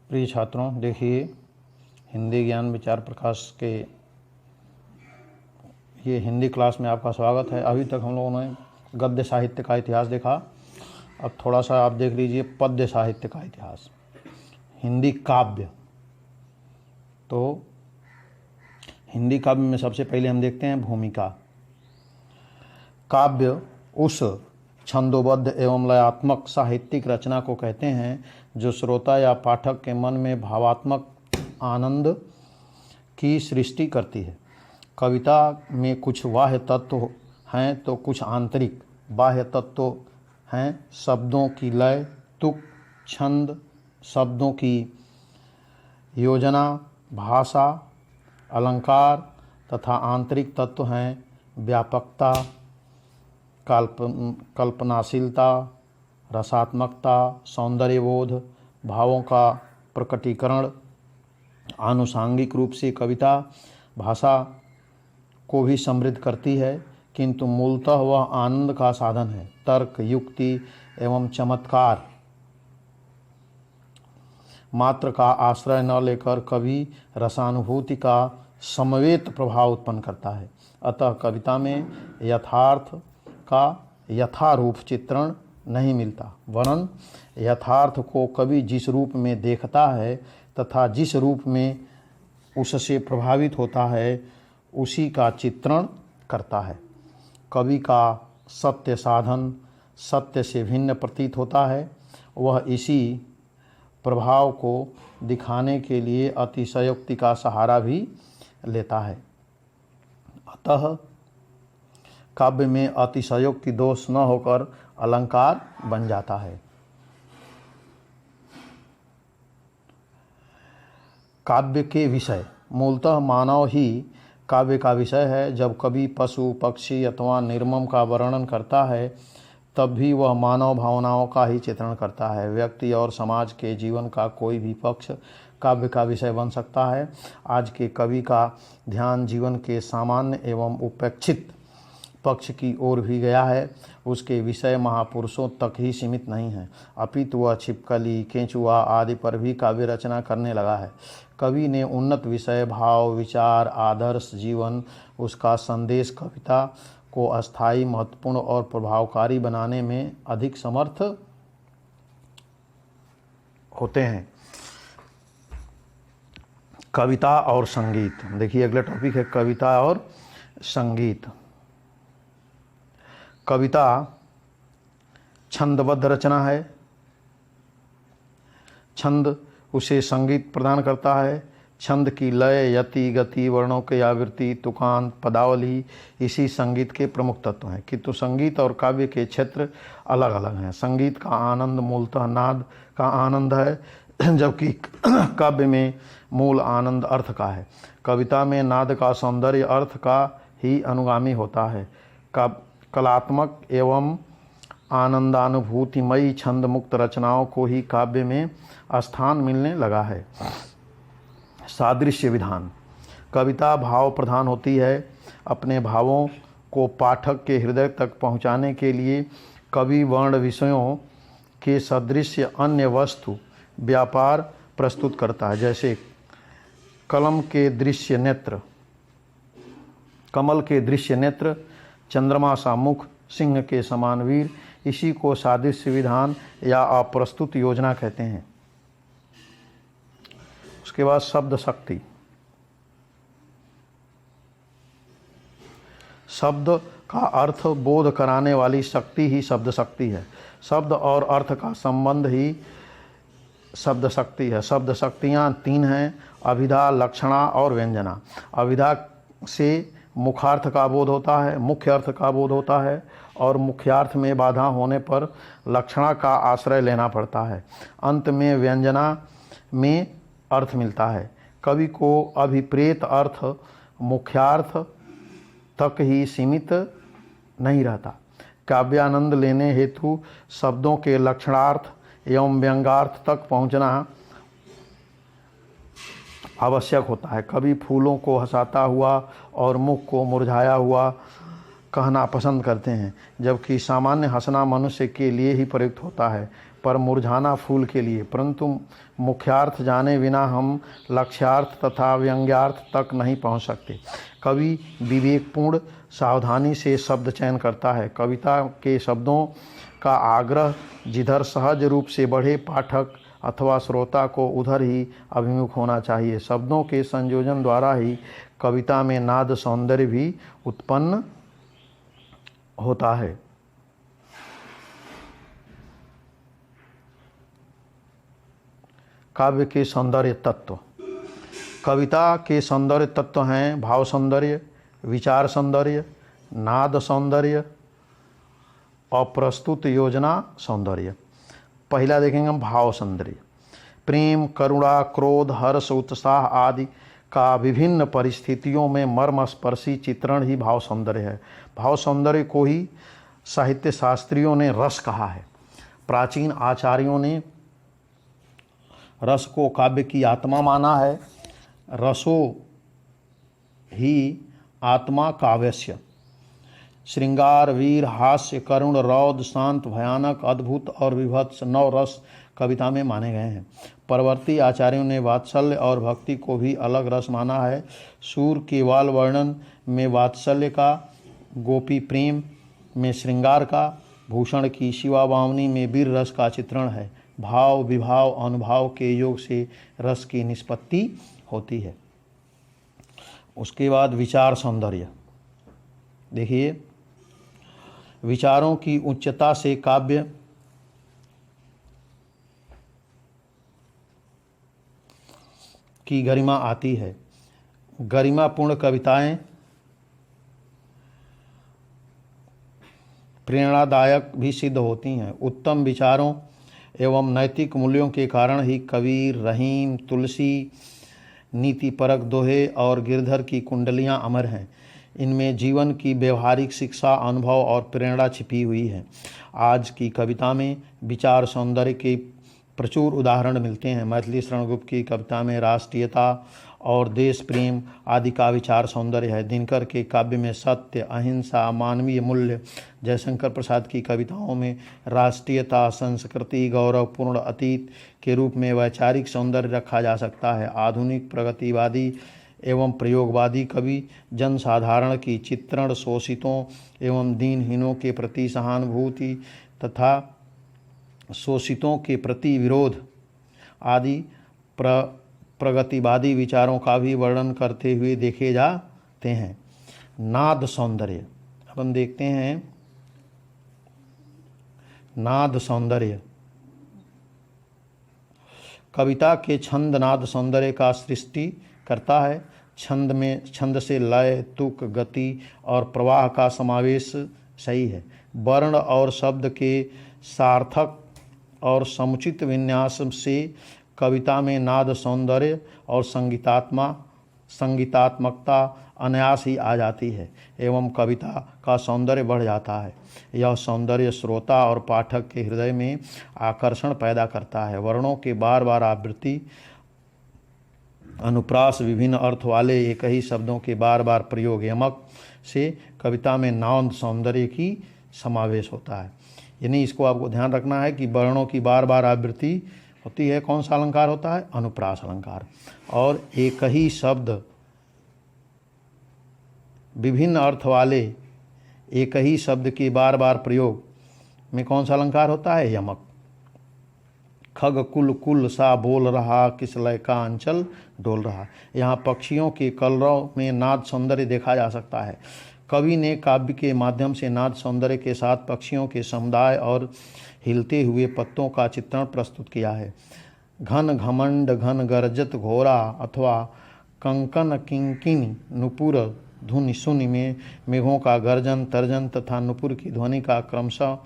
प्रिय छात्रों, देखिए हिंदी ज्ञान विचार प्रकाश के ये हिंदी क्लास में आपका स्वागत है। अभी तक हम लोगों ने गद्य साहित्य का इतिहास देखा। अब थोड़ा सा आप देख लीजिए पद्य साहित्य का इतिहास, हिंदी काव्य। तो हिंदी काव्य में सबसे पहले हम देखते हैं भूमिका। काव्य उस छंदोबद्ध एवं लयात्मक साहित्यिक रचना को कहते हैं जो श्रोता या पाठक के मन में भावात्मक आनंद की सृष्टि करती है। कविता में कुछ बाह्य तत्व हैं तो कुछ आंतरिक। बाह्य तत्व हैं शब्दों की लय, तुक, छंद, शब्दों की योजना, भाषा, अलंकार तथा आंतरिक तत्व हैं व्यापकता, कल्पनाशीलता, रसात्मकता, सौंदर्यबोध, भावों का प्रकटीकरण। आनुषांगिक रूप से कविता भाषा को भी समृद्ध करती है, किंतु मूलतः वह आनंद का साधन है। तर्क, युक्ति एवं चमत्कार मात्र का आश्रय न लेकर कवि रसानुभूति का समवेत प्रभाव उत्पन्न करता है। अतः कविता में यथार्थ का यथारूप चित्रण नहीं मिलता, वरन यथार्थ को कवि जिस रूप में देखता है तथा जिस रूप में उससे प्रभावित होता है उसी का चित्रण करता है। कवि का सत्य साधन सत्य से भिन्न प्रतीत होता है। वह इसी प्रभाव को दिखाने के लिए अतिशयोक्ति का सहारा भी लेता है। अतः काव्य में अतिशयोक्ति दोष न होकर अलंकार बन जाता है। काव्य के विषय मूलतः मानव ही काव्य का विषय है। जब कवि पशु, पक्षी अथवा निर्मम का वर्णन करता है तब भी वह मानव भावनाओं का ही चित्रण करता है। व्यक्ति और समाज के जीवन का कोई भी पक्ष काव्य का विषय बन सकता है। आज के कवि का ध्यान जीवन के सामान्य एवं उपेक्षित पक्ष की ओर भी गया है। उसके विषय महापुरुषों तक ही सीमित नहीं है, अपितु वह छिपकली, केंचुआ आदि पर भी काव्य रचना करने लगा है। कवि ने उन्नत विषय, भाव, विचार, आदर्श जीवन, उसका संदेश कविता को अस्थायी, महत्वपूर्ण और प्रभावकारी बनाने में अधिक समर्थ होते हैं। कविता और संगीत। देखिए अगला टॉपिक है कविता और संगीत। कविता छंदबद्ध रचना है। छंद उसे संगीत प्रदान करता है। छंद की लय, यति, गति, वर्णों की आवृत्ति, तुकांत, पदावली इसी संगीत के प्रमुख तत्व हैं, किंतु संगीत और काव्य के क्षेत्र अलग अलग हैं। संगीत का आनंद मूलतः नाद का आनंद है, जबकि काव्य में मूल आनंद अर्थ का है। कविता में नाद का सौंदर्य अर्थ का ही अनुगामी होता है। कलात्मक एवं आनंदानुभूतिमयी छंद मुक्त रचनाओं को ही काव्य में स्थान मिलने लगा है। सादृश्य विधान। कविता भाव प्रधान होती है। अपने भावों को पाठक के हृदय तक पहुंचाने के लिए कवि वर्ण विषयों के सदृश्य अन्य वस्तु व्यापार प्रस्तुत करता है। जैसे कमल के दृश्य नेत्र, चंद्रमा सा मुख, सिंह के समान वीर, इसी को सादृश्य विधान या अप्रस्तुत योजना कहते हैं। उसके बाद शब्द शक्ति। शब्द का अर्थ बोध कराने वाली शक्ति ही शब्द शक्ति है। शब्द और अर्थ का संबंध ही शब्द शक्ति है। शब्द शक्तियाँ तीन हैं: अभिधा, लक्षणा और व्यंजना। अभिधा से मुखार्थ का बोध होता है, मुख्य अर्थ का बोध होता है, और मुख्यार्थ में बाधा होने पर लक्षणा का आश्रय लेना पड़ता है। अंत में व्यंजना में अर्थ मिलता है। कवि को अभिप्रेत अर्थ मुख्यार्थ तक ही सीमित नहीं रहता। काव्यानंद लेने हेतु शब्दों के लक्षणार्थ एवं व्यंग्यार्थ तक पहुँचना आवश्यक होता है। कवि फूलों को हंसाता हुआ और मुख को मुरझाया हुआ कहना पसंद करते हैं, जबकि सामान्य हंसना मनुष्य के लिए ही प्रयुक्त होता है। पर मुरझाना फूल के लिए, परंतु मुख्यार्थ जाने बिना हम लक्ष्यार्थ तथा व्यंग्यार्थ तक नहीं पहुंच सकते। कवि विवेकपूर्ण सावधानी से शब्द चयन करता है। कविता के शब्दों का आग्रह जिधर सहज रूप से बढ़े, पाठक अथवा श्रोता को उधर ही अभिमुख होना चाहिए। शब्दों के संयोजन द्वारा ही कविता में नाद सौंदर्य भी उत्पन्न होता है। काव्य के सौंदर्य तत्व। कविता के सौंदर्य तत्व हैं भाव सौंदर्य, विचार सौंदर्य, नाद सौंदर्य और प्रस्तुत योजना सौंदर्य। पहला देखेंगे हम भाव सौंदर्य। प्रेम, करुणा, क्रोध, हर्ष, उत्साह आदि का विभिन्न परिस्थितियों में मर्मस्पर्शी चित्रण ही भाव सौंदर्य है। भाव सौंदर्य को ही साहित्य शास्त्रियों ने रस कहा है। प्राचीन आचार्यों ने रस को काव्य की आत्मा माना है। रसो ही आत्मा काव्यस्य। श्रृंगार, वीर, हास्य, करुण, रौद्र, शांत, भयानक, अद्भुत और विभत्स 9 रस कविता में माने गए हैं। परवर्ती आचार्यों ने वात्सल्य और भक्ति को भी अलग रस माना है। सूर के वाल वर्णन में वात्सल्य का, गोपी प्रेम में श्रृंगार का, भूषण की शिवा बावनी में वीर रस का चित्रण है। भाव, विभाव, अनुभाव के योग से रस की निष्पत्ति होती है। उसके बाद विचार सौंदर्य। देखिए, विचारों की उच्चता से काव्य की गरिमा आती है। गरिमापूर्ण कविताएं प्रेरणादायक भी सिद्ध होती हैं। उत्तम विचारों एवं नैतिक मूल्यों के कारण ही कबीर, रहीम, तुलसी, नीतिपरक दोहे और गिरधर की कुंडलियां अमर हैं। इनमें जीवन की व्यवहारिक शिक्षा, अनुभव और प्रेरणा छिपी हुई है। आज की कविता में विचार सौंदर्य के प्रचुर उदाहरण मिलते हैं। मैथिली शरण गुप्त की कविता में राष्ट्रीयता और देश प्रेम आदि का विचार सौंदर्य है। दिनकर के काव्य में सत्य, अहिंसा, मानवीय मूल्य, जयशंकर प्रसाद की कविताओं में राष्ट्रीयता, संस्कृति, गौरवपूर्ण अतीत के रूप में वैचारिक सौंदर्य रखा जा सकता है। आधुनिक प्रगतिवादी एवं प्रयोगवादी कवि जनसाधारण की चित्रण, शोषितों एवं दीनहीनों के प्रति सहानुभूति तथा शोषितों के प्रति विरोध आदि प्रगतिवादी विचारों का भी वर्णन करते हुए देखे जाते हैं। नाद सौंदर्य। अब हम देखते हैं नाद सौंदर्य। कविता के छंद नाद सौंदर्य का सृष्टि करता है। छंद से लय, तुक, गति और प्रवाह का समावेश सही है। वर्ण और शब्द के सार्थक और समुचित विन्यास से कविता में नाद सौंदर्य और संगीतात्मकता अनायास ही आ जाती है एवं कविता का सौंदर्य बढ़ जाता है। यह सौंदर्य श्रोता और पाठक के हृदय में आकर्षण पैदा करता है। वर्णों के बार बार आवृत्ति, अनुप्रास, विभिन्न अर्थ वाले एक ही शब्दों के बार बार प्रयोग, यमक से कविता में नाद सौंदर्य की समावेश होता है। यानी इसको आपको ध्यान रखना है कि वर्णों की बार बार आवृत्ति होती है। कौन सा अलंकार होता है? अनुप्रास अलंकार। और एक ही शब्द, विभिन्न अर्थ वाले एक ही शब्द के बार बार प्रयोग में कौन सा अलंकार होता है? यमक। खग कुल कुल सा बोल रहा, किस लय का अंचल डोल रहा। यहाँ पक्षियों के कलरव में नाद सौंदर्य देखा जा सकता है। कवि ने काव्य के माध्यम से नाद सौंदर्य के साथ पक्षियों के समुदाय और हिलते हुए पत्तों का चित्रण प्रस्तुत किया है। घन घमंड, घन गर्जत घोरा अथवा कंकन किंकिनी नुपुर धुनि सुनि में मेघों का गर्जन, तर्जन तथा नुपुर की ध्वनि का क्रमशः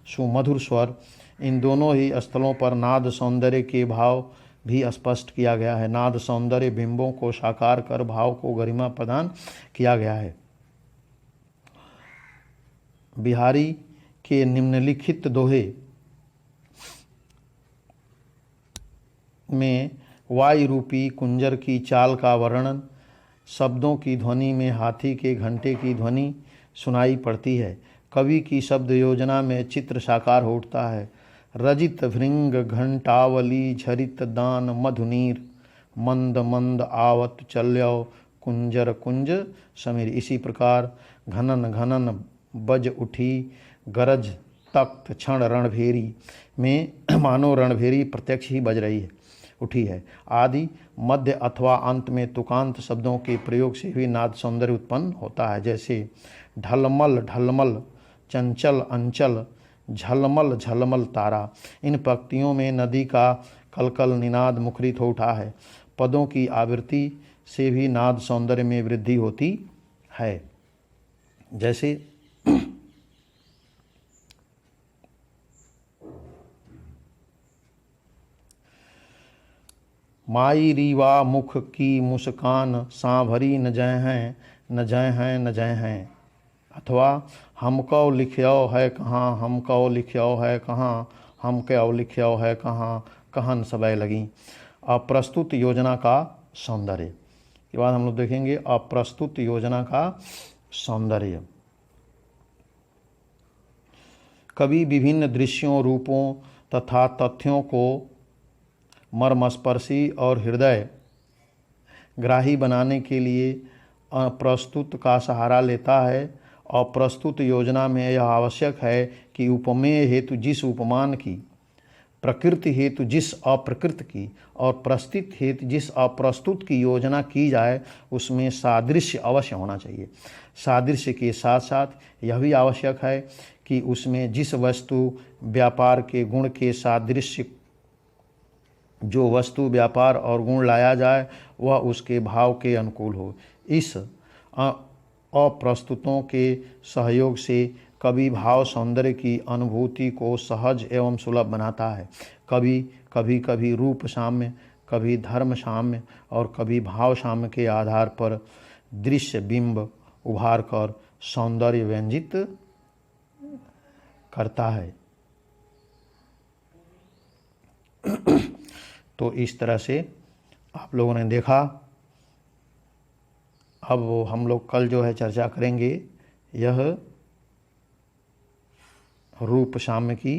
सुमधुर स्वर, इन दोनों ही स्थलों पर नाद सौंदर्य के भाव भी स्पष्ट किया गया है। नाद सौंदर्य बिंबों को साकार कर भाव को गरिमा प्रदान किया गया है। बिहारी के निम्नलिखित दोहे में वायु रूपी कुंजर की चाल का वर्णन, शब्दों की ध्वनि में हाथी के घंटे की ध्वनि सुनाई पड़ती है। कवि की शब्द योजना में चित्र साकार हो उठता है। रजित भृंग घंटावली झरित दान मधुनीर मंद मंद आवत चल्यो कुंजर कुंज समीर। इसी प्रकार घनन घनन बज उठी गरज तख्त क्षण रणभेरी में मानो रणभेरी प्रत्यक्ष ही बज रही है, उठी है। आदि मध्य अथवा अंत में तुकांत शब्दों के प्रयोग से भी नाद सौंदर्य उत्पन्न होता है। जैसे ढलमल ढलमल चंचल अंचल झलमल झलमल तारा। इन पंक्तियों में नदी का कलकल निनाद मुखरित हो उठा है। पदों की आवृत्ति से भी नाद सौंदर्य में वृद्धि होती है। जैसे माई रीवा मुख की मुस्कान सांभरी न जय हैं न जय हैं न जय हैं। अथवा हमको लिख्यो है कहाँ हमको लिख्यो है कहाँ हम क्यों लिख्यो है कहाँ कहन सबय लगी। अप्रस्तुत योजना का सौंदर्य के बाद हम लोग देखेंगे अप्रस्तुत योजना का सौंदर्य। कवि विभिन्न दृश्यों रूपों तथा तथ्यों को मर्मस्पर्शी और हृदय ग्राही बनाने के लिए अप्रस्तुत का सहारा लेता है। अप्रस्तुत योजना में यह आवश्यक है कि उपमेय हेतु जिस उपमान की, प्रकृति हेतु जिस अप्रकृत की और प्रस्तुत हेतु जिस अप्रस्तुत की योजना की जाए उसमें सादृश्य अवश्य होना चाहिए। सादृश्य के साथ साथ यह भी आवश्यक है कि उसमें जिस वस्तु व्यापार के गुण के सादृश्य, जो वस्तु व्यापार और गुण लाया जाए वह उसके भाव के अनुकूल हो। इस अप्रस्तुतों के सहयोग से कवि भाव सौंदर्य की अनुभूति को सहज एवं सुलभ बनाता है। कभी रूप साम्य, कभी धर्म साम्य और कभी भाव साम्य के आधार पर दृश्य बिंब उभार कर सौंदर्य व्यंजित करता है। तो इस तरह से आप लोगों ने देखा। अब हम लोग कल जो है चर्चा करेंगे यह रूप साम्य की